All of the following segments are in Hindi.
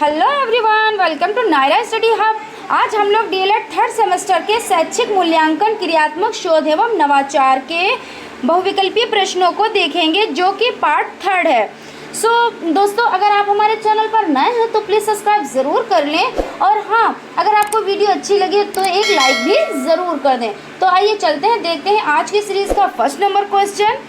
Hello everyone, welcome to Naira study hub. आज हम लोग डीएलएड थर्ड सेमेस्टर के शैक्षिक मूल्यांकन क्रियात्मक शोध एवं नवाचार के बहुविकल्पीय प्रश्नों को देखेंगे, जो कि पार्ट थर्ड है। दोस्तों, अगर आप हमारे चैनल पर नए हैं तो प्लीज़ सब्सक्राइब ज़रूर कर लें, और हाँ, अगर आपको वीडियो अच्छी लगे तो एक लाइक भी ज़रूर कर दें। तो आइए चलते हैं, देखते हैं आज की सीरीज़ का फर्स्ट नंबर क्वेश्चन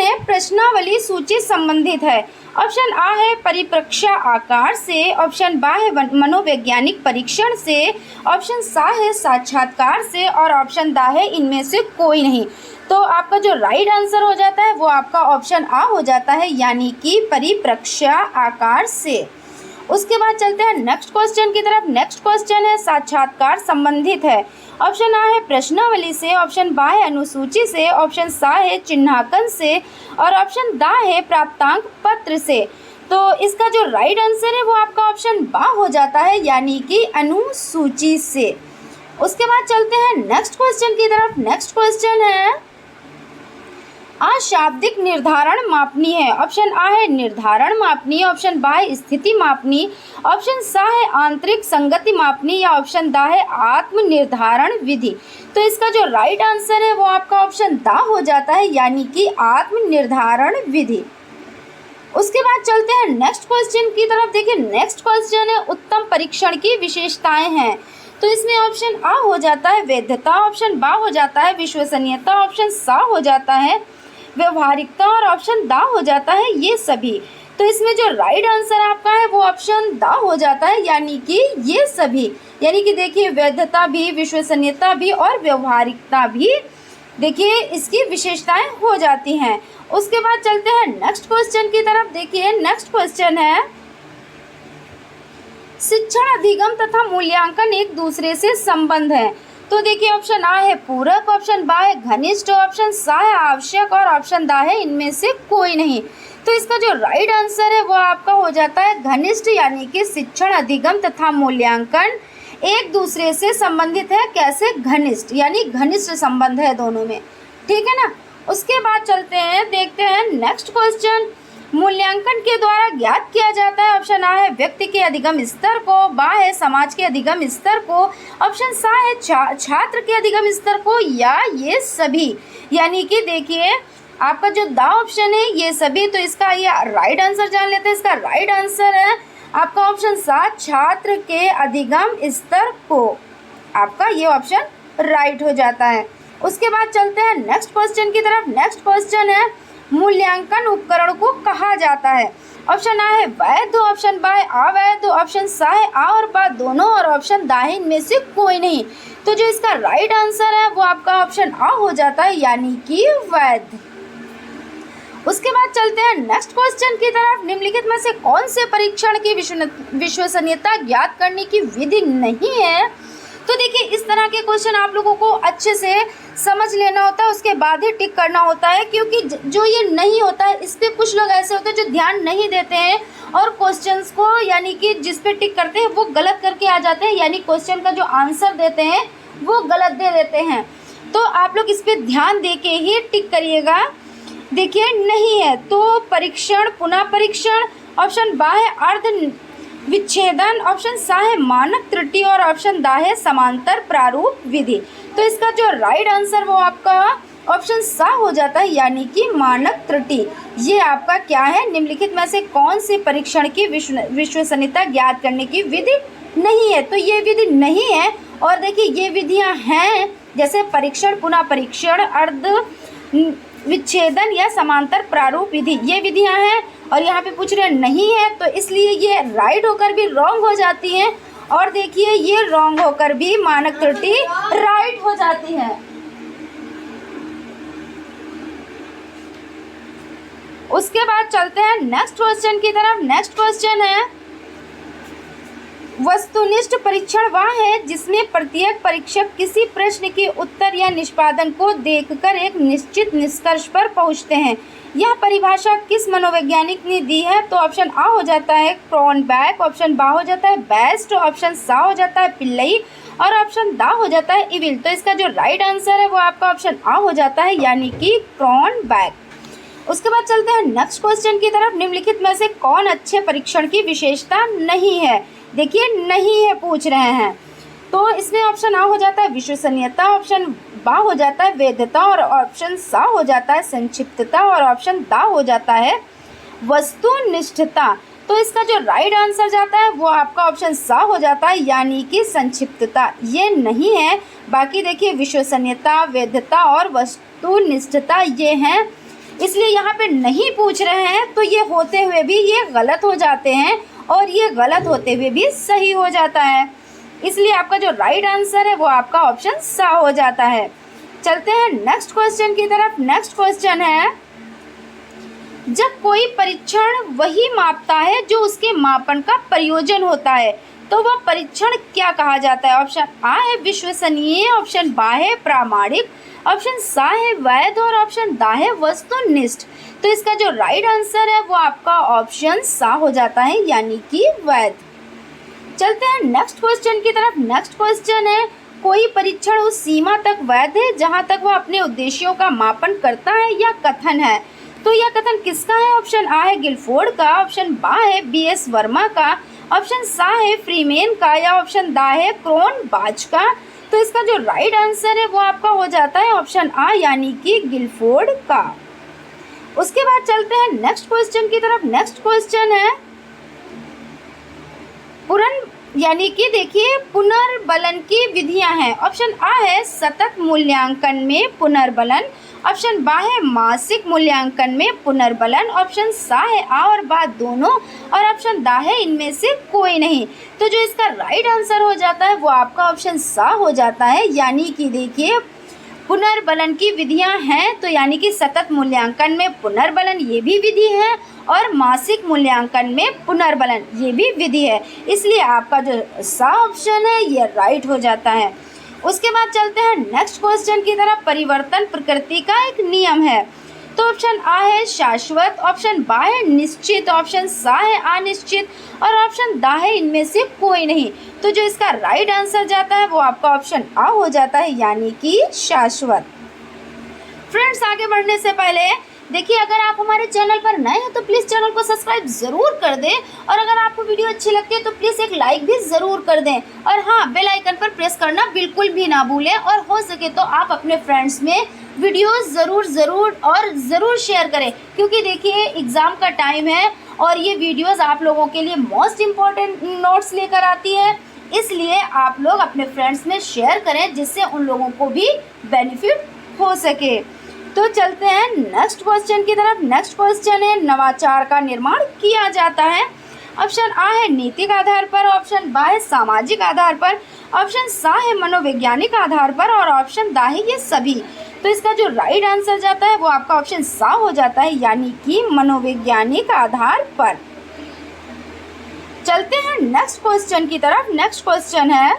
है प्रश्नावली सूची संबंधित है। ऑप्शन आ है परिप्रेक्ष्य आकार से, ऑप्शन बा है मनोवैज्ञानिक परीक्षण से, ऑप्शन सा है साक्षात्कार से, और ऑप्शन दा है इनमें से कोई नहीं। तो आपका जो राइट आंसर हो जाता है वो आपका ऑप्शन आ हो जाता है, यानी कि परिप्रेक्ष्य आकार से। उसके बाद चलते हैं नेक्स्ट क्वेश्चन की तरफ। नेक्स्ट क्वेश्चन है साक्षात्कार संबंधित है। ऑप्शन आ है प्रश्नावली से, ऑप्शन बा है अनुसूची से, ऑप्शन सा है चिन्हांकन से, और ऑप्शन दा है प्राप्तांक पत्र से। तो इसका जो राइट आंसर है वो आपका ऑप्शन बा हो जाता है, यानी कि अनुसूची से। उसके बाद चलते हैं नेक्स्ट क्वेश्चन की तरफ। नेक्स्ट क्वेश्चन है अशाब्दिक निर्धारण मापनी है। ऑप्शन आ है निर्धारण मापनी, ऑप्शन बा है स्थिति मापनी, ऑप्शन सा है आंतरिक संगति मापनी, या ऑप्शन दा है आत्म निर्धारण विधि। तो इसका जो राइट आंसर है वो आपका ऑप्शन दा हो जाता है, यानी कि आत्म निर्धारण विधि। उसके बाद चलते हैं नेक्स्ट क्वेश्चन की तरफ। देखिए, नेक्स्ट क्वेश्चन है उत्तम परीक्षण की विशेषताएं हैं। तो इसमें ऑप्शन आ हो जाता है वैधता, ऑप्शन बा हो जाता है विश्वसनीयता, ऑप्शन सा हो जाता है व्यवहारिकता, और ऑप्शन दा हो जाता है ये सभी। तो इसमें जो राइट आंसर आपका है वो ऑप्शन दा हो जाता है, यानी कि ये सभी। यानी कि देखिए, वैधता भी, विश्वसनीयता भी और व्यवहारिकता भी, देखिए इसकी विशेषताएं हो जाती हैं। उसके बाद चलते हैं नेक्स्ट क्वेश्चन की तरफ। देखिए, नेक्स्ट क्वेश्चन है शिक्षण अधिगम तथा मूल्यांकन एक दूसरे से संबंध है। तो देखिए, ऑप्शन आ है पूरक, ऑप्शन बा है घनिष्ठ, ऑप्शन सा है आवश्यक, और ऑप्शन दा है इनमें से कोई नहीं। तो इसका जो राइट आंसर है वो आपका हो जाता है घनिष्ठ, यानी कि शिक्षण अधिगम तथा मूल्यांकन एक दूसरे से संबंधित है। कैसे? घनिष्ठ, यानी घनिष्ठ संबंध है दोनों में, ठीक है ना। उसके बाद चलते हैं, देखते हैं नेक्स्ट क्वेश्चन। मूल्यांकन के द्वारा ज्ञात किया जाता है। ऑप्शन आ है व्यक्ति के अधिगम स्तर को, बा है समाज के अधिगम स्तर को, ऑप्शन सा है छात्र के अधिगम स्तर को, या ये सभी। यानी कि देखिए, आपका जो दा ऑप्शन है ये सभी। तो इसका ये राइट आंसर जान लेते हैं। इसका राइट आंसर है आपका ऑप्शन सा छात्र के अधिगम स्तर को। आपका ये ऑप्शन राइट हो जाता है। उसके बाद चलते हैं नेक्स्ट क्वेश्चन की तरफ। नेक्स्ट क्वेश्चन है मूल्यांकन उपकरण को कहा जाता है। ऑप्शन आ है वैध, ऑप्शन बा है अवैध, ऑप्शन सा है आ और बा दोनों, और ऑप्शन दा है इनमें से कोई नहीं। तो जो इसका राइट आंसर है वो आपका ऑप्शन आ हो जाता है, यानी कि वैध। उसके बाद चलते हैं नेक्स्ट क्वेश्चन की तरफ। निम्नलिखित में से कौन से परीक्षण की विश्वसनीयता ज्ञात करने की विधि नहीं है? तो देखिए, इस तरह के क्वेश्चन आप लोगों को अच्छे से समझ लेना होता है, उसके बाद ही टिक करना होता है, क्योंकि जो ये नहीं होता है इस पे कुछ लोग ऐसे होते हैं जो ध्यान नहीं देते हैं और क्वेश्चंस को, यानी कि जिस पे टिक करते हैं वो गलत करके आ जाते हैं, यानी क्वेश्चन का जो आंसर देते हैं वो गलत दे देते हैं। तो आप लोग इस पर ध्यान दे के ही टिक करिएगा। देखिए, नहीं है तो परीक्षण, पुनः परीक्षण, ऑप्शन बा है अर्ध विच्छेदन, ऑप्शन सा है मानक त्रुटि, और ऑप्शन दा है समांतर प्रारूप विधि। तो इसका जो राइट आंसर वो आपका ऑप्शन सा हो जाता है, यानी कि मानक त्रुटि। ये आपका क्या है? निम्नलिखित में से कौन से परीक्षण की विश्वसनीयता ज्ञात करने की विधि नहीं है? तो ये विधि नहीं है। और देखिए, ये विधियां हैं जैसे परीक्षण, पुनः परीक्षण, अर्ध विच्छेदन या समांतर प्रारूप विधि, ये विधियां हैं। और यहाँ पे पूछ रहे हैं नहीं है, तो इसलिए ये राइट होकर भी रॉन्ग हो जाती हैं, और देखिए ये रॉन्ग होकर भी मानक त्रुटि राइट हो जाती है। उसके बाद चलते हैं नेक्स्ट क्वेश्चन की तरफ। नेक्स्ट क्वेश्चन है वस्तुनिष्ठ परीक्षण वह है जिसमें प्रत्येक परीक्षक किसी प्रश्न के उत्तर या निष्पादन को देखकर एक निश्चित निष्कर्ष पर पहुंचते हैं। यह परिभाषा किस मनोवैज्ञानिक ने दी है? तो ऑप्शन आ हो जाता है क्रॉनबैक, ऑप्शन बा हो जाता है बेस्ट, ऑप्शन सा हो जाता है पिल्लई, और ऑप्शन दा हो जाता है इविल। तो इसका जो राइट आंसर है वो आपका ऑप्शन आ हो जाता है, यानी कि क्रॉनबैक। उसके बाद चलते हैं नेक्स्ट क्वेश्चन की तरफ। निम्नलिखित में से कौन अच्छे परीक्षण की विशेषता नहीं है? देखिए नहीं है पूछ रहे हैं, तो इसमें ऑप्शन आ हो जाता है विश्वसनीयता, ऑप्शन बा हो जाता है वैधता, और ऑप्शन सा हो जाता है संक्षिप्तता, और ऑप्शन दा हो जाता है वस्तुनिष्ठता। तो इसका जो राइट आंसर जाता है वो आपका ऑप्शन सा हो जाता है, यानी कि संक्षिप्तता। ये नहीं है, बाकी देखिए विश्वसनीयता, वैधता और वस्तुनिष्ठता ये हैं, इसलिए यहाँ पे नहीं पूछ रहे हैं। तो ये होते हुए भी ये गलत हो जाते हैं और ये गलत होते हुए भी सही हो जाता है, इसलिए आपका जो राइट आंसर है वो आपका ऑप्शन सा हो जाता है। चलते हैं नेक्स्ट क्वेश्चन की तरफ। नेक्स्ट क्वेश्चन है, जब कोई परीक्षण वही मापता है जो उसके मापन का प्रयोजन होता है, तो वह परीक्षण क्या कहा जाता है? ऑप्शन आ है विश्वसनीय, ऑप्शन बा है प्रामाणिक, ऑप्शन सा है वैध, और ऑप्शन दा है वस्तुनिष्ठ। तो इसका जो राइट आंसर है वो आपका ऑप्शन सा हो जाता है, यानी कि वैध। चलते हैं नेक्स्ट क्वेश्चन की तरफ। नेक्स्ट क्वेश्चन है, कोई परीक्षण उस सीमा तक वैध है जहां तक वह अपने उद्देश्यों का मापन करता है या कथन है? तो यह कथन किसका है? ऑप्शन आ है गिलफोर्ड का, ऑप्शन बा है बीएस वर्मा का, ऑप्शन सा है फ्रीमेन का, या ऑप्शन दा है क्रोनबाच का। तो इसका जो राइट आंसर है वो आपका हो जाता है ऑप्शन आ, यानी कि गिलफोर्ड का। उसके बाद चलते हैं नेक्स्ट क्वेश्चन की तरफ। नेक्स्ट क्वेश्चन है, यानी कि देखिए पुनर्बलन की विधियां हैं। ऑप्शन आ है सतत मूल्यांकन में पुनर्बलन, ऑप्शन बा है मासिक मूल्यांकन में पुनर्बलन, ऑप्शन सा है आ और बा दोनों, और ऑप्शन दा है इनमें से कोई नहीं। तो जो इसका राइट आंसर हो जाता है वो आपका ऑप्शन सा हो जाता है, यानी कि देखिए पुनर्बलन की विधियां हैं, तो यानी कि सतत मूल्यांकन में पुनर्बलन ये भी विधि है और मासिक मूल्यांकन में पुनर्बलन ये भी विधि है, इसलिए आपका जो सा ऑप्शन है ये राइट हो जाता है। उसके बाद चलते हैं नेक्स्ट क्वेश्चन की तरफ। परिवर्तन प्रकृति का एक नियम है। तो ऑप्शन आ है शाश्वत, ऑप्शन बा है निश्चित, ऑप्शन सा है अनिश्चित, और ऑप्शन दा है इनमें से कोई नहीं। तो जो इसका राइट आंसर जाता है वो आपका ऑप्शन आ हो जाता है, यानी कि शाश्वत। फ्रेंड्स, आगे बढ़ने से पहले देखिए, अगर आप हमारे चैनल पर नए हैं तो प्लीज़ चैनल को सब्सक्राइब ज़रूर कर दें, और अगर आपको वीडियो अच्छी लगती है तो प्लीज़ एक लाइक भी ज़रूर कर दें, और हाँ, बेल आइकन पर प्रेस करना बिल्कुल भी ना भूलें, और हो सके तो आप अपने फ्रेंड्स में वीडियोस ज़रूर शेयर करें, क्योंकि देखिए एग्ज़ाम का टाइम है और ये वीडियोस आप लोगों के लिए मोस्ट इम्पॉर्टेंट नोट्स लेकर आती है, इसलिए आप लोग अपने फ्रेंड्स में शेयर करें जिससे उन लोगों को भी बेनिफिट हो सके। तो चलते हैं नेक्स्ट क्वेश्चन की तरफ। नेक्स्ट क्वेश्चन है, नवाचार का निर्माण किया जाता है। ऑप्शन आ है नैतिक आधार पर, ऑप्शन बा है सामाजिक आधार पर, ऑप्शन सा है मनोवैज्ञानिक आधार पर, और ऑप्शन दा है ये सभी। तो इसका जो राइट आंसर जाता है वो आपका ऑप्शन सा हो जाता है, यानी कि मनोवैज्ञानिक आधार पर। चलते हैं नेक्स्ट क्वेश्चन की तरफ। नेक्स्ट क्वेश्चन है,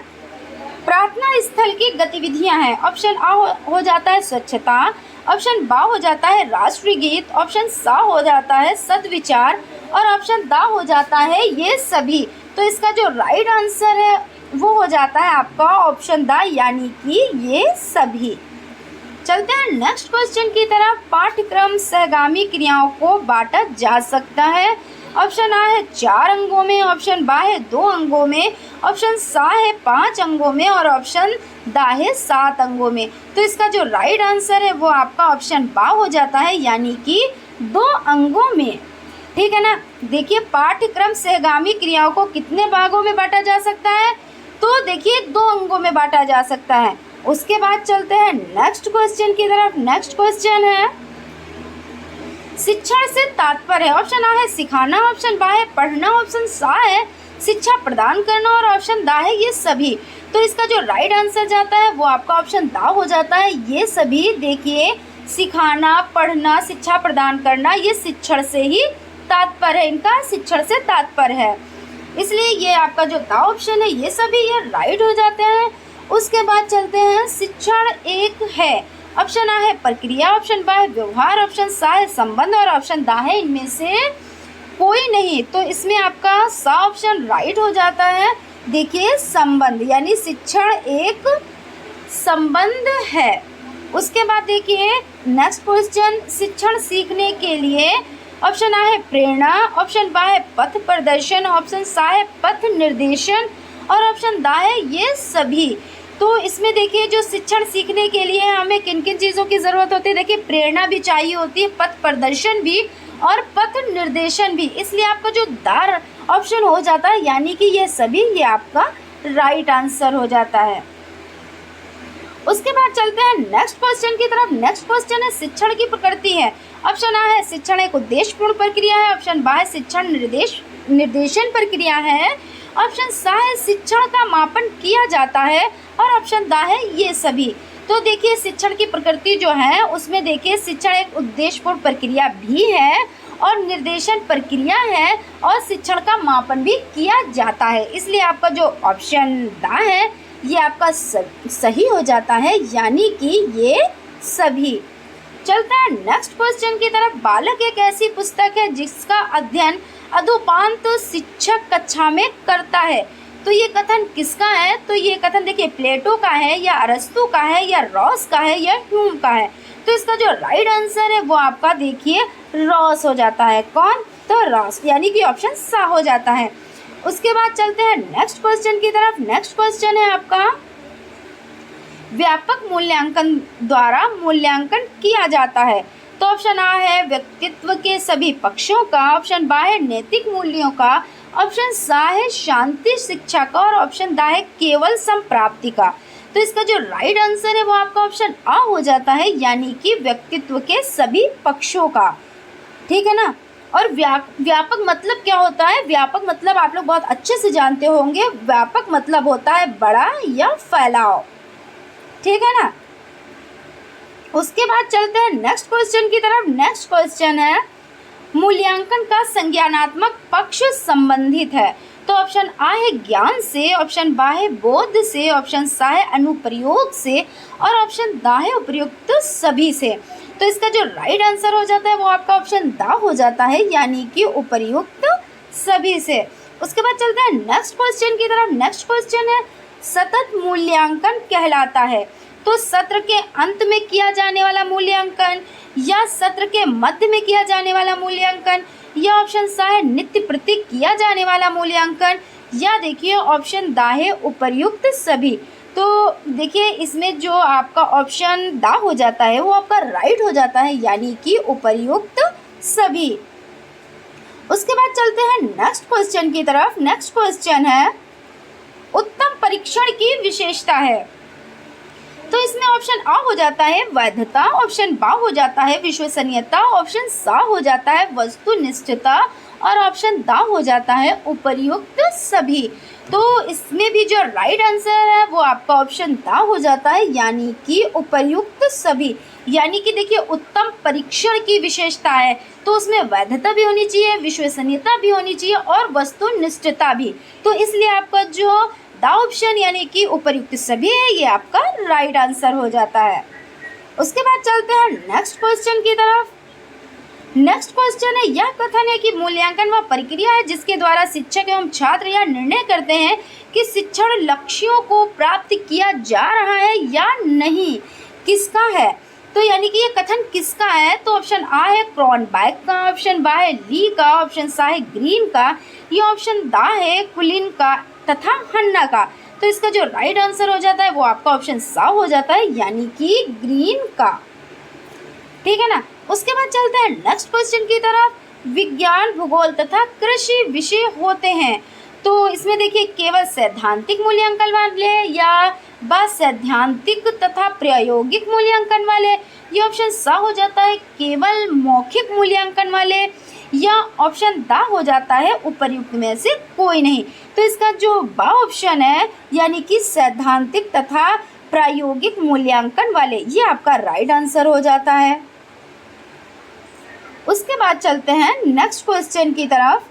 प्रार्थना स्थल की गतिविधियां हैं। ऑप्शन आ हो जाता है स्वच्छता, ऑप्शन बा हो जाता है राष्ट्रीय गीत, ऑप्शन सा हो जाता है सद्विचार, और ऑप्शन दा हो जाता है ये सभी। तो इसका जो राइट आंसर है वो हो जाता है आपका ऑप्शन दा, यानी कि ये सभी। चलते हैं नेक्स्ट क्वेश्चन की तरफ। पाठ्यक्रम सहगामी क्रियाओं को बांटा जा सकता है। ऑप्शन आ है 4 अंगों में, ऑप्शन बा है 2 अंगों में, ऑप्शन सा है 5 अंगों में, और ऑप्शन दा है 7 अंगों में। तो इसका जो राइट आंसर है वो आपका ऑप्शन बा हो जाता है, यानी कि 2 अंगों में। ठीक है ना। देखिए, पाठ्यक्रम सहगामी क्रियाओं को कितने भागों में बांटा जा सकता है? तो देखिए 2 अंगों में बांटा जा सकता है। उसके बाद चलते हैं नेक्स्ट क्वेश्चन की तरफ। नेक्स्ट क्वेश्चन है, शिक्षण से तात्पर्य है। ऑप्शन आ है सिखाना, ऑप्शन बा है पढ़ना, ऑप्शन सा है शिक्षा प्रदान करना, और ऑप्शन दा है ये सभी। तो इसका जो राइट आंसर जाता है वो आपका ऑप्शन दा हो जाता है, ये सभी। देखिए, सिखाना, पढ़ना, शिक्षा प्रदान करना, ये शिक्षण से ही तात्पर्य है, इनका शिक्षण से तात्पर्य है, इसलिए ये आपका जो दा ऑप्शन है ये सभी ये राइट हो जाते हैं। उसके बाद चलते हैं, शिक्षण एक है। ऑप्शन आ है प्रक्रिया, ऑप्शन बा है व्यवहार, ऑप्शन सा है संबंध, और ऑप्शन दा है इनमें से कोई नहीं। तो इसमें आपका सा ऑप्शन राइट हो जाता है। देखिए, संबंध, यानी शिक्षण एक संबंध है। उसके बाद देखिए नेक्स्ट क्वेश्चन, शिक्षण सीखने के लिए ऑप्शन आ है प्रेरणा, ऑप्शन बा है पथ प्रदर्शन, ऑप्शन सा है पथ निर्देशन और ऑप्शन दा है ये सभी। तो इसमें देखिए जो शिक्षण सीखने के लिए हमें किन किन चीज़ों की ज़रूरत होती है, देखिए प्रेरणा भी चाहिए होती है, पथ प्रदर्शन भी और पथ निर्देशन भी, इसलिए आपका जो दार ऑप्शन हो जाता है यानी कि ये सभी, ये आपका राइट आंसर हो जाता है। उसके बाद चलते हैं नेक्स्ट क्वेश्चन की तरफ। नेक्स्ट क्वेश्चन है शिक्षण की प्रकृति है। ऑप्शन आ है शिक्षण एक उद्देश्यपूर्ण प्रक्रिया है, ऑप्शन बा है शिक्षण निर्देशन प्रक्रिया है, ऑप्शन सा है शिक्षण का मापन किया जाता है और ऑप्शन दा है ये सभी। तो देखिए शिक्षण की प्रकृति जो है उसमें देखिए शिक्षण एक उद्देश्यपूर्ण प्रक्रिया भी है और निर्देशन प्रक्रिया है और शिक्षण का मापन भी किया जाता है, इसलिए आपका जो ऑप्शन दा है ये आपका सही हो जाता है यानी कि ये सभी। चलते हैं नेक्स्ट क्वेश्चन की तरफ। बालक एक ऐसी पुस्तक है जिसका अध्ययन अधोपांत शिक्षक कक्षा में करता है। तो ये कथन किसका है? तो ये कथन देखिए प्लेटो का है या अरस्तु का है या रॉस का है या ह्यूम का है। तो इसका जो राइट आंसर है वो आपका देखिए रॉस हो जाता है। कौन? तो रॉस, यानी कि ऑप्शन सा हो जाता है। उसके बाद चलते हैं नेक्स्ट क्वेश्चन की तरफ। नेक्स्ट क्वेश्चन है आपका व्यापक मूल्यांकन द्वारा मूल्यांकन किया जाता है। तो ऑप्शन आ है व्यक्तित्व के सभी पक्षों का, ऑप्शन बा है नैतिक मूल्यों का, ऑप्शन सा है शांति शिक्षा का और ऑप्शन दा है केवल संप्राप्ति का। तो इसका जो राइट आंसर है वो आपका ऑप्शन आ हो जाता है यानी कि व्यक्तित्व के सभी पक्षों का। ठीक है ना। और व्यापक मतलब क्या होता है? व्यापक मतलब आप लोग बहुत अच्छे से जानते होंगे। व्यापक मतलब होता है बड़ा या फैलाव। ठीक है ना। उसके बाद चलते हैं नेक्स्ट क्वेश्चन की तरफ। नेक्स्ट क्वेश्चन है मूल्यांकन का संज्ञानात्मक पक्ष संबंधित है। तो ऑप्शन आ है ज्ञान से, ऑप्शन बा है बोध से, ऑप्शन सा है अनुप्रयोग से और ऑप्शन दा है उपयुक्त सभी से। तो इसका जो राइट आंसर हो जाता है वो आपका ऑप्शन दा हो जाता है यानी कि उपयुक्त सभी से। उसके बाद चलते हैं नेक्स्ट क्वेश्चन की तरफ। नेक्स्ट क्वेश्चन है सतत मूल्यांकन कहलाता है। तो सत्र के अंत में किया जाने वाला मूल्यांकन या सत्र के मध्य में किया जाने वाला मूल्यांकन या ऑप्शन सा है नित्य प्रति किया जाने वाला मूल्यांकन या देखिए ऑप्शन दा है उपयुक्त सभी। तो देखिए इसमें जो आपका ऑप्शन दा हो जाता है वो आपका राइट हो जाता है यानी कि उपयुक्त सभी। उसके बाद चलते हैं नेक्स्ट क्वेश्चन की तरफ। नेक्स्ट क्वेश्चन है उत्तम परीक्षण की विशेषता है। तो इसमें ऑप्शन आ हो जाता है वैधता, ऑप्शन बा हो जाता है विश्वसनीयता, ऑप्शन सा हो जाता है वस्तुनिष्ठता और ऑप्शन दा हो जाता है उपयुक्त सभी। तो इसमें भी जो राइट आंसर है वो आपका ऑप्शन दा हो जाता है यानी कि उपयुक्त सभी। यानी कि देखिए उत्तम परीक्षण की विशेषता है तो उसमें वैधता भी होनी चाहिए, विश्वसनीयता भी होनी चाहिए और वस्तुनिष्ठता भी। तो इसलिए आपका जो दा ऑप्शन यानी कि उपयुक्त सभी है ये आपका राइट आंसर हो जाता है। उसके बाद चलते हैं नेक्स्ट क्वेश्चन की तरफ। नेक्स्ट क्वेश्चन है यह कथन है कि मूल्यांकन वह प्रक्रिया है जिसके द्वारा शिक्षक एवं छात्र यह निर्णय करते हैं कि शिक्षण लक्ष्यों को प्राप्त किया जा रहा है या नहीं। किसका है? तो यानी कि ये कथन किसका है? तो ऑप्शन आ है क्रॉनबैक का, ऑप्शन बा है ली का, ऑप्शन सा है ग्रीन का, ये ऑप्शन दा है कुलिन का तथा हन्ना का। तो इसका जो राइट आंसर हो जाता है वो आपका ऑप्शन सा हो जाता है यानी कि ग्रीन का। ठीक है ना। उसके बाद चलते हैं नेक्स्ट क्वेश्चन की तरफ। विज्ञान भूगोल तथा कृषि विषय होते हैं। तो इसमें देखिए केवल सैद्धांतिक मूल्यांकन वाले या बस सैद्धांतिक तथा प्रायोगिक मूल्यांकन वाले, ये ऑप्शन सा हो जाता है केवल मौखिक मूल्यांकन वाले या ऑप्शन दा हो जाता है उपर्युक्त में से कोई नहीं। तो इसका जो बा ऑप्शन है यानी कि सैद्धांतिक तथा प्रायोगिक मूल्यांकन वाले, ये आपका राइट आंसर हो जाता है। उसके बाद चलते हैं नेक्स्ट क्वेश्चन की तरफ।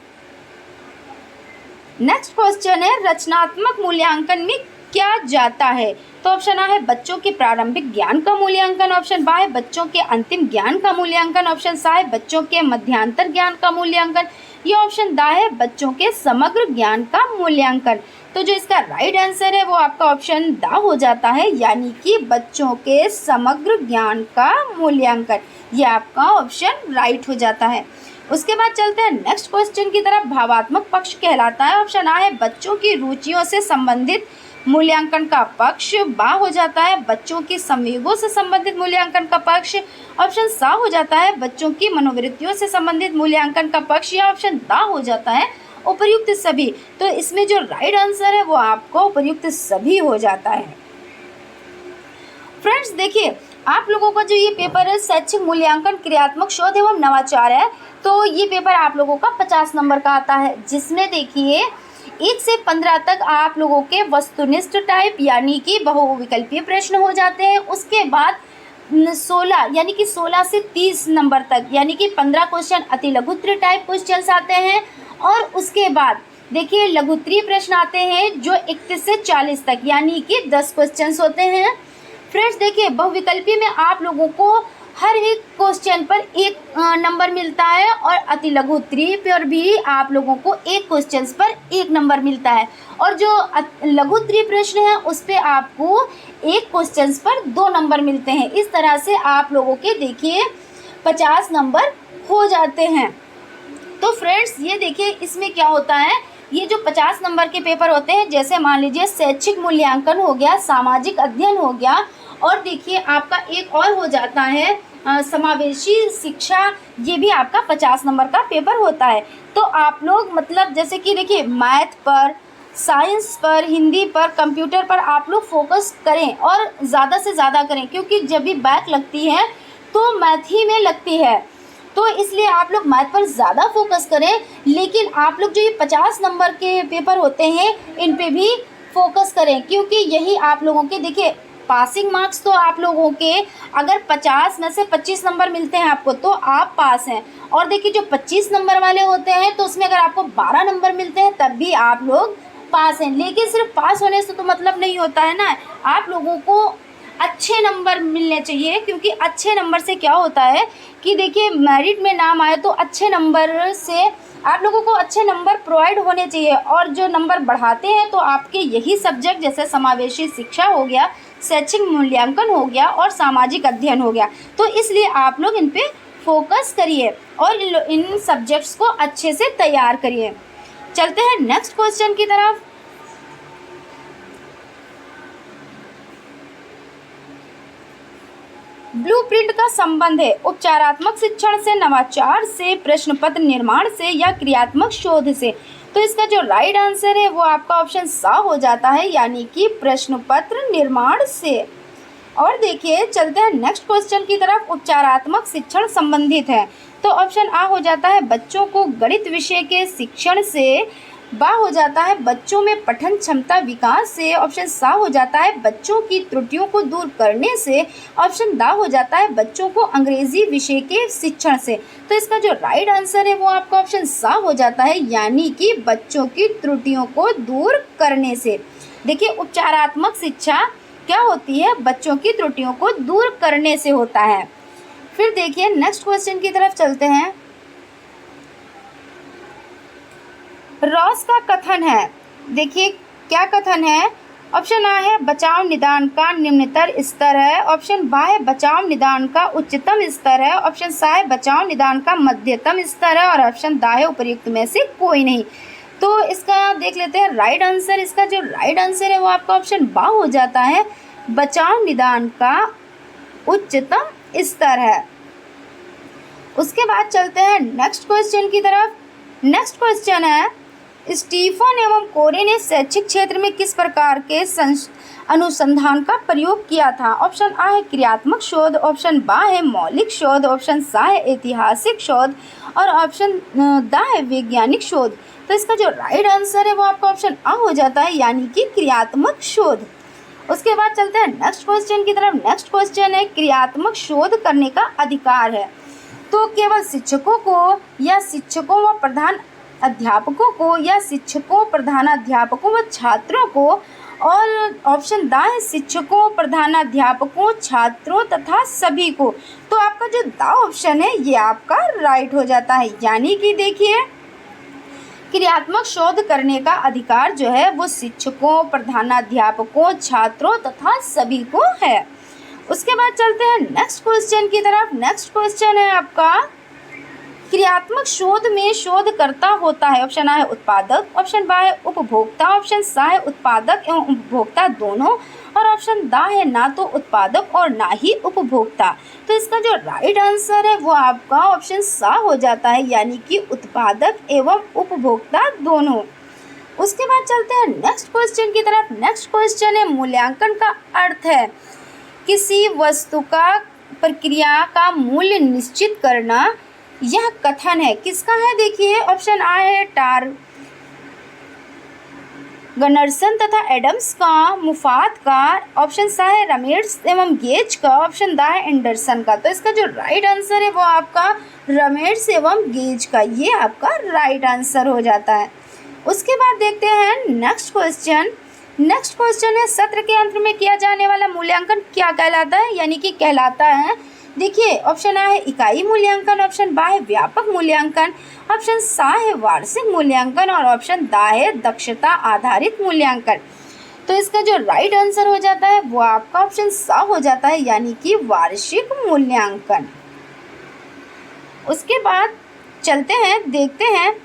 नेक्स्ट क्वेश्चन है रचनात्मक मूल्यांकन में क्या जाता है। तो ऑप्शन आ है बच्चों के प्रारंभिक ज्ञान का मूल्यांकन, ऑप्शन बा है बच्चों के अंतिम ज्ञान का मूल्यांकन, ऑप्शन सा है बच्चों के मध्यांतर ज्ञान का मूल्यांकन, ये ऑप्शन दा है बच्चों के समग्र ज्ञान का मूल्यांकन। तो जो इसका राइट आंसर है वो आपका ऑप्शन द हो जाता है, यानी कि बच्चों के समग्र ज्ञान का मूल्यांकन। ये आपका ऑप्शन राइट हो जाता है। उसके बाद चलते हैं नेक्स्ट क्वेश्चन की तरफ। भावात्मक पक्ष कहलाता है, ऑप्शन आ है बच्चों की रुचियों से संबंधित मूल्यांकन का पक्ष, बा हो जाता है बच्चों की संवेगों से संबंधित मूल्यांकन का पक्ष, ऑप्शन सा हो जाता है बच्चों की मनोवृत्तियों से संबंधित मूल्यांकन का पक्ष, या ऑप्शन दा हो जाता है उपर्युक्त सभी। तो इसमें जो राइट आंसर है वो आपको उपर्युक्त सभी हो जाता है। फ्रेंड्स देखिए, आप लोगों का जो ये पेपर है शैक्षिक मूल्यांकन क्रियात्मक शोध एवं नवाचार है, तो ये पेपर आप लोगों का 50 नंबर का आता है, जिसमें देखिए 1 से 15 तक आप लोगों के वस्तुनिष्ठ टाइप यानी कि बहुविकल्पीय प्रश्न हो जाते हैं। उसके बाद 16 यानी कि 16 से 30 नंबर तक यानी कि 15 क्वेश्चन अति लघुत्तरीय टाइप क्वेश्चन आते हैं, और उसके बाद देखिए लघुत्तरीय प्रश्न आते हैं जो 31 से 40 तक यानी कि 10 क्वेश्चन होते हैं। फ्रेंड्स देखिए, बहुविकल्पीय में आप लोगों को हर एक क्वेश्चन पर 1 नंबर मिलता है, और अति लघुत्तरीय पर भी आप लोगों को 1 क्वेश्चन पर 1 नंबर मिलता है, और जो लघुत्तरीय प्रश्न है उस पर आपको 1 क्वेश्चन पर 2 नंबर मिलते हैं। इस तरह से आप लोगों के देखिए 50 नंबर हो जाते हैं। तो फ्रेंड्स ये देखिए इसमें क्या होता है, ये जो 50 नंबर के पेपर होते हैं, जैसे मान लीजिए शैक्षिक मूल्यांकन हो गया, सामाजिक अध्ययन हो गया, और देखिए आपका एक और हो जाता है समावेशी शिक्षा, ये भी आपका 50 नंबर का पेपर होता है। तो आप लोग मतलब जैसे कि देखिए मैथ पर, साइंस पर, हिंदी पर, कंप्यूटर पर आप लोग फोकस करें और ज़्यादा से ज़्यादा करें, क्योंकि जब भी बैक लगती है तो मैथ ही में लगती है, तो इसलिए आप लोग मैथ पर ज़्यादा फोकस करें। लेकिन आप लोग जो ये 50 नंबर के पेपर होते हैं इन पे भी फोकस करें, क्योंकि यही आप लोगों के देखिए पासिंग मार्क्स, तो आप लोगों के अगर 50 में से 25 नंबर मिलते हैं आपको तो आप पास हैं, और देखिए जो 25 नंबर वाले होते हैं तो उसमें अगर आपको 12 नंबर मिलते हैं तब भी आप लोग पास हैं। लेकिन सिर्फ पास होने से तो मतलब नहीं होता है ना, आप लोगों को अच्छे नंबर मिलने चाहिए, क्योंकि अच्छे नंबर से क्या होता है कि देखिए मेरिट में नाम आए तो अच्छे नंबर से आप लोगों को अच्छे नंबर प्रोवाइड होने चाहिए, और जो नंबर बढ़ाते हैं तो आपके यही सब्जेक्ट जैसे समावेशी शिक्षा हो गया, शैक्षिक मूल्यांकन हो गया और सामाजिक अध्ययन हो गया। तो इसलिए आप लोग इन पे फोकस करिए और इन सब्जेक्ट्स को अच्छे से तैयार करिए। चलते हैं नेक्स्ट क्वेश्चन की तरफ। ब्लूप्रिंट का संबंध है उपचारात्मक शिक्षण से, नवाचार से, प्रश्न पत्र निर्माण से या क्रियात्मक शोध से। तो इसका जो राइट आंसर है वो आपका ऑप्शन सा हो जाता है, यानी कि प्रश्न पत्र निर्माण से। और देखिए चलते हैं नेक्स्ट क्वेश्चन की तरफ। उपचारात्मक शिक्षण संबंधित है, तो ऑप्शन आ हो जाता है बच्चों को गणित विषय के शिक्षण से, बा हो जाता है बच्चों में पठन क्षमता विकास से, ऑप्शन सा हो जाता है बच्चों की त्रुटियों को दूर करने से, ऑप्शन दा हो जाता है बच्चों को अंग्रेजी विषय के शिक्षण से। तो इसका जो राइट आंसर है वो आपका ऑप्शन सा हो जाता है, यानी कि बच्चों की त्रुटियों को दूर करने से। देखिए उपचारात्मक शिक्षा क्या होती है, बच्चों की त्रुटियों को दूर करने से होता है। फिर देखिए नेक्स्ट क्वेश्चन की तरफ चलते हैं। रॉस का कथन है, देखिए क्या कथन है। ऑप्शन आ है बचाव निदान का निम्नतर स्तर है, ऑप्शन बा है बचाव निदान का उच्चतम स्तर है, ऑप्शन सा है बचाव निदान का मध्यतम स्तर है, और ऑप्शन दा है उपर्युक्त में से कोई नहीं। तो इसका देख लेते हैं राइट आंसर। इसका जो राइट आंसर है वो आपका ऑप्शन बा हो जाता है, बचाव निदान का उच्चतम स्तर है। उसके बाद चलते हैं नेक्स्ट क्वेश्चन की तरफ। नेक्स्ट क्वेश्चन है स्टीफन एवं कोरे ने शैक्षिक क्षेत्र में किस प्रकार के अनुसंधान का प्रयोग किया था। ऑप्शन आ है क्रियात्मक शोध, ऑप्शन बा है मौलिक शोध, ऑप्शन सा है ऐतिहासिक शोध, और ऑप्शन दा है वैज्ञानिक शोध। तो इसका जो राइट आंसर है वो आपका ऑप्शन आ हो जाता है, यानी कि क्रियात्मक शोध। उसके बाद चलते हैं नेक्स्ट क्वेश्चन की तरफ। नेक्स्ट क्वेश्चन है क्रियात्मक शोध करने का अधिकार है, तो केवल शिक्षकों को या शिक्षकों व प्रधान अध्यापकों को या शिक्षकों प्रधानाध्यापकों व छात्रों को, और ऑप्शन दा है शिक्षकों प्रधानाध्यापकों छात्रों तथा सभी को। तो आपका जो दा ऑप्शन है ये आपका राइट हो जाता है, यानी कि देखिए क्रियात्मक शोध करने का अधिकार जो है वो शिक्षकों, प्रधानाध्यापकों, छात्रों तथा सभी को है। उसके बाद चलते हैं नेक्स्ट क्वेश्चन की तरफ। नेक्स्ट क्वेश्चन है आपका, क्रियात्मक शोध में शोधकर्ता होता है। ऑप्शन आ है उत्पादक, ऑप्शन बा है उपभोक्ता, ऑप्शन सा है उत्पादक एवं उपभोक्ता दोनों, और ऑप्शन दा है ना तो उत्पादक और ना ही उपभोक्ता। तो इसका जो राइट आंसर है वो आपका ऑप्शन सा हो जाता है, यानी कि उत्पादक एवं उपभोक्ता दोनों। उसके बाद चलते हैं नेक्स्ट क्वेश्चन की तरफ। नेक्स्ट क्वेश्चन है, मूल्यांकन का अर्थ है किसी वस्तु का प्रक्रिया का मूल्य निश्चित करना। यह कथन है किसका है? देखिए ऑप्शन आ है गनरसन तथा एडम्स का, मुफात का, ऑप्शन सा है रमेट्स एवं गेज का, ऑप्शन दा है एंडरसन का। तो इसका जो राइट आंसर है वो आपका रमेट्स एवं गेज का, ये आपका राइट आंसर हो जाता है। उसके बाद देखते हैं नेक्स्ट क्वेश्चन। नेक्स्ट क्वेश्चन है, सत्र के अंत में किया जाने वाला मूल्यांकन क्या कहलाता है, यानी कि कहलाता है। देखिए ऑप्शन आ है इकाई मूल्यांकन, ऑप्शन बा है व्यापक मूल्यांकन, ऑप्शन सा है वार्षिक मूल्यांकन, और ऑप्शन दा है दक्षता आधारित मूल्यांकन। तो इसका जो राइट आंसर हो जाता है वो आपका ऑप्शन सा हो जाता है, यानी कि वार्षिक मूल्यांकन। उसके बाद चलते हैं, देखते हैं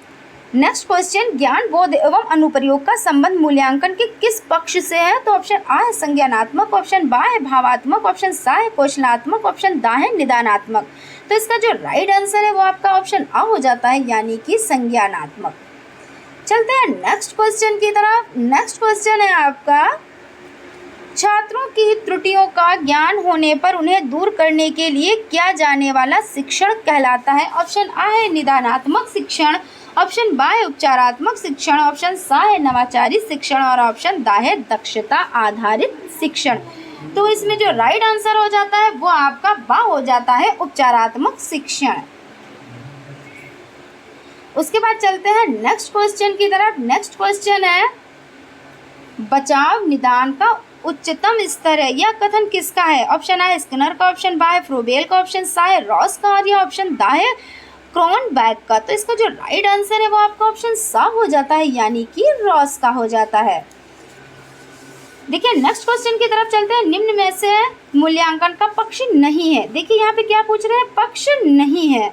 नेक्स्ट क्वेश्चन, ज्ञान, बोध एवं अनुप्रयोग का संबंध मूल्यांकन के किस पक्ष से है। तो ऑप्शन आ है संज्ञानात्मक, ऑप्शन बा है भावात्मक, ऑप्शन सा है कौशलात्मक, ऑप्शन दा है निदानात्मक। तो इसका जो राइट आंसर है वो आपका ऑप्शन आ हो जाता है, यानी कि संज्ञानात्मक। चलते हैं नेक्स्ट क्वेश्चन की तरफ। नेक्स्ट क्वेश्चन है आपका, छात्रों की त्रुटियों का ज्ञान होने पर उन्हें दूर करने के लिए किया जाने वाला शिक्षण कहलाता है। ऑप्शन आ है निदानात्मक शिक्षण, ऑप्शन बा है उपचारात्मक शिक्षण, ऑप्शन सा है नवाचारी शिक्षण, और ऑप्शन दा है दक्षता आधारित शिक्षण। तो इसमें जो राइट आंसर हो जाता है वो आपका बा हो जाता है, उपचारात्मक शिक्षण। उसके बाद चलते हैं नेक्स्ट क्वेश्चन की तरफ। नेक्स्ट क्वेश्चन है, बचाव निदान का उच्चतम स्तर है, यह कथन किसका है। ऑप्शन आ है स्किनर का, ऑप्शन बा है फ्रोबेल का, ऑप्शन सा है रॉस का, और ऑप्शन दा है क्रोनबैक का। तो इसका जो राइट आंसर है वो आपका ऑप्शन सा हो जाता है, यानी कि रॉस का हो जाता है। देखिए नेक्स्ट क्वेश्चन की तरफ चलते हैं। निम्न में से मूल्यांकन का पक्ष नहीं है। देखिए यहाँ पे क्या पूछ रहे हैं, पक्ष नहीं है।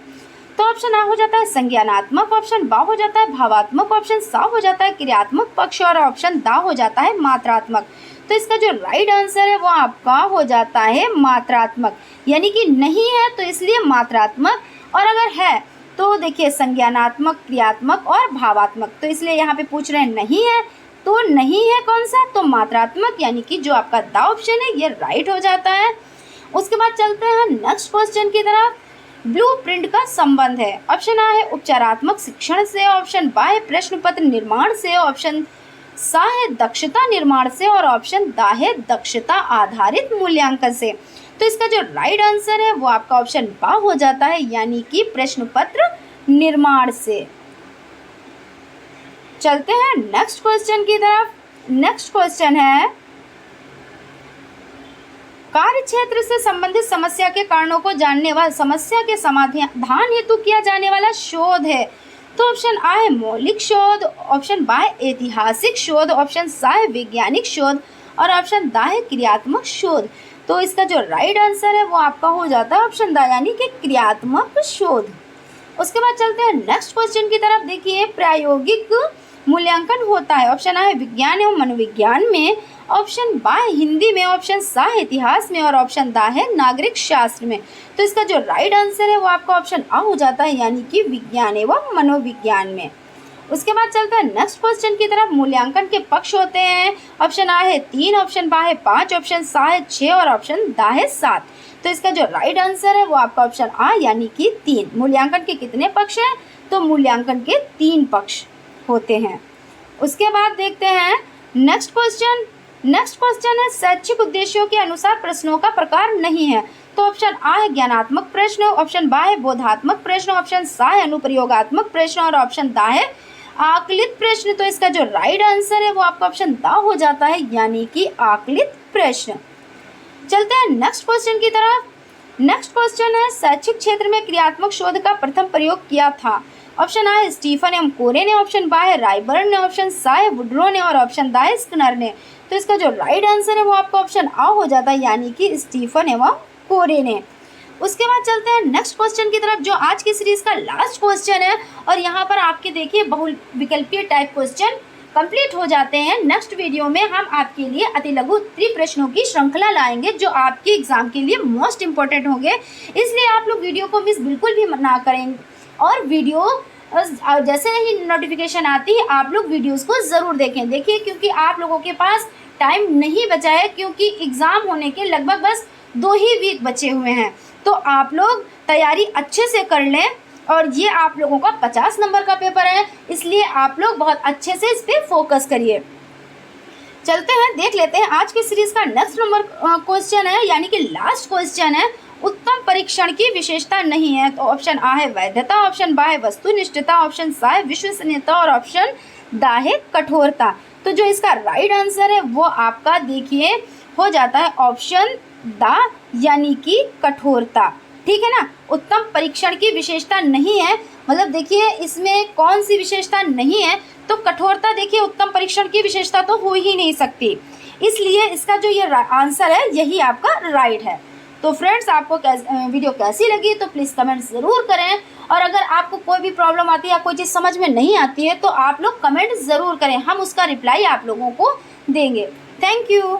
तो ऑप्शन आ हो जाता है संज्ञानात्मक, ऑप्शन बा हो जाता है भावात्मक, ऑप्शन सा हो जाता है क्रियात्मक पक्ष, और ऑप्शन दा हो जाता है मात्रात्मक। तो इसका जो राइट आंसर है वो आपका हो जाता है मात्रात्मक, यानी कि नहीं है तो इसलिए मात्रात्मक, और अगर है तो देखिए संज्ञानात्मक, क्रियात्मक और भावात्मक। तो इसलिए यहाँ पे पूछ रहे हैं नहीं है, तो नहीं है कौन सा, तो मात्रात्मक, यानी कि जो आपका दा ऑप्शन है ये राइट हो जाता है। उसके बाद चलते हैं नेक्स्ट क्वेश्चन की तरफ। ब्लूप्रिंट का संबंध है। ऑप्शन आ है उपचारात्मक शिक्षण से, ऑप्शन बा है प्रश्न पत्र निर्माण से, ऑप्शन सा है दक्षता निर्माण से, और ऑप्शन दा है दक्षता आधारित मूल्यांकन से। तो इसका जो राइट आंसर है वो आपका ऑप्शन बा हो जाता है, यानी कि प्रश्न पत्र निर्माण से। चलते हैं नेक्स्ट क्वेश्चन की तरफ। नेक्स्ट क्वेश्चन है, कार्य क्षेत्र से संबंधित समस्या के कारणों को जानने व समस्या के समाधान हेतु किया जाने वाला शोध है। तो ऑप्शन आ है मौलिक शोध, ऑप्शन बा है ऐतिहासिक शोध, ऑप्शन सा है वैज्ञानिक शोध, और ऑप्शन दा है क्रियात्मक शोध। तो इसका जो राइट आंसर है वो आपका हो जाता है ऑप्शन दा, यानी कि क्रियात्मक शोध। उसके बाद चलते हैं नेक्स्ट क्वेश्चन की तरफ। देखिए प्रायोगिक मूल्यांकन होता है। ऑप्शन आ है विज्ञान एवं मनोविज्ञान में, ऑप्शन बा है हिंदी में, ऑप्शन सा है इतिहास में, और ऑप्शन दा है नागरिक शास्त्र में। तो इसका जो राइट आंसर है वो आपका ऑप्शन आ हो जाता है, यानी कि विज्ञान एवं मनोविज्ञान में। उसके बाद चलता है नेक्स्ट क्वेश्चन की तरफ। मूल्यांकन के पक्ष होते हैं। ऑप्शन आ है 3, ऑप्शन बा है 5, ऑप्शन सा है 6, और ऑप्शन दा है 7। तो इसका जो राइट आंसर है वो आपका ऑप्शन आ, यानी कि 3। मूल्यांकन के कितने पक्ष हैं, तो मूल्यांकन के 3 पक्ष होते हैं। उसके बाद देखते हैं नेक्स्ट क्वेश्चन। नेक्स्ट क्वेश्चन है, शैक्षिक उद्देश्यों के अनुसार प्रश्नों का प्रकार नहीं है। तो ऑप्शन आ है ज्ञानात्मक प्रश्न, ऑप्शन बा है बोधात्मक प्रश्न, ऑप्शन सा है अनुप्रयोगात्मक प्रश्न, और ऑप्शन दा है आकलित प्रश्न। तो इसका जो राइट आंसर है वो आपका ऑप्शन दा हो जाता है, यानी कि आकलित प्रश्न। चलते हैं नेक्स्ट क्वेश्चन की तरफ। नेक्स्ट क्वेश्चन है, शैक्षिक क्षेत्र में क्रियात्मक शोध का प्रथम प्रयोग किया था। ऑप्शन आ है स्टीफन एम कोरे ने, ऑप्शन बा है रायबर्न ने, ऑप्शन सा है वुड्रो ने और ऑप्शन दा है स्किनर ने। तो इसका जो राइट आंसर है वो आपका ऑप्शन आ हो जाता है, यानी कि स्टीफन एवं कोरे ने। उसके बाद चलते हैं नेक्स्ट क्वेश्चन की तरफ, जो आज की सीरीज का लास्ट क्वेश्चन है। और यहाँ पर आपके देखिए बहु विकल्पीय टाइप क्वेश्चन कंप्लीट हो जाते हैं। नेक्स्ट वीडियो में हम आपके लिए अति लघु प्रश्नों की श्रृंखला लाएंगे, जो आपके एग्जाम के लिए मोस्ट इंपॉर्टेंट होंगे। इसलिए आप लोग वीडियो को मिस बिल्कुल भी ना करें, और वीडियो जैसे ही नोटिफिकेशन आती है आप लोग वीडियोस को ज़रूर देखें। देखिए, क्योंकि आप लोगों के पास टाइम नहीं बचा है, क्योंकि एग्ज़ाम होने के लगभग बस 2 ही वीक बचे हुए हैं। तो आप लोग तैयारी अच्छे से कर लें, और ये आप लोगों का 50 नंबर का पेपर है, इसलिए आप लोग बहुत अच्छे से इस पर फोकस करिए। चलते हैं, देख लेते हैं आज की सीरीज का नेक्स्ट नंबर क्वेश्चन है, यानी कि लास्ट क्वेश्चन है। उत्तम परीक्षण की विशेषता नहीं है। तो ऑप्शन आ है वैधता, ऑप्शन बा है वस्तुनिष्ठता, ऑप्शन सा है विश्वसनीयता और ऑप्शन दा है कठोरता। तो जो इसका राइट आंसर है वो आपका देखिए हो जाता है ऑप्शन दा, यानी कि कठोरता। ठीक है ना, उत्तम परीक्षण की विशेषता नहीं है, मतलब देखिए इसमें कौन सी विशेषता नहीं है, तो कठोरता देखिए उत्तम परीक्षण की विशेषता तो हो ही नहीं सकती, इसलिए इसका जो ये आंसर है यही आपका राइट है। तो फ्रेंड्स, आपको वीडियो कैसी लगी तो प्लीज़ कमेंट ज़रूर करें, और अगर आपको कोई भी प्रॉब्लम आती है या कोई चीज़ समझ में नहीं आती है तो आप लोग कमेंट ज़रूर करें, हम उसका रिप्लाई आप लोगों को देंगे। Thank you.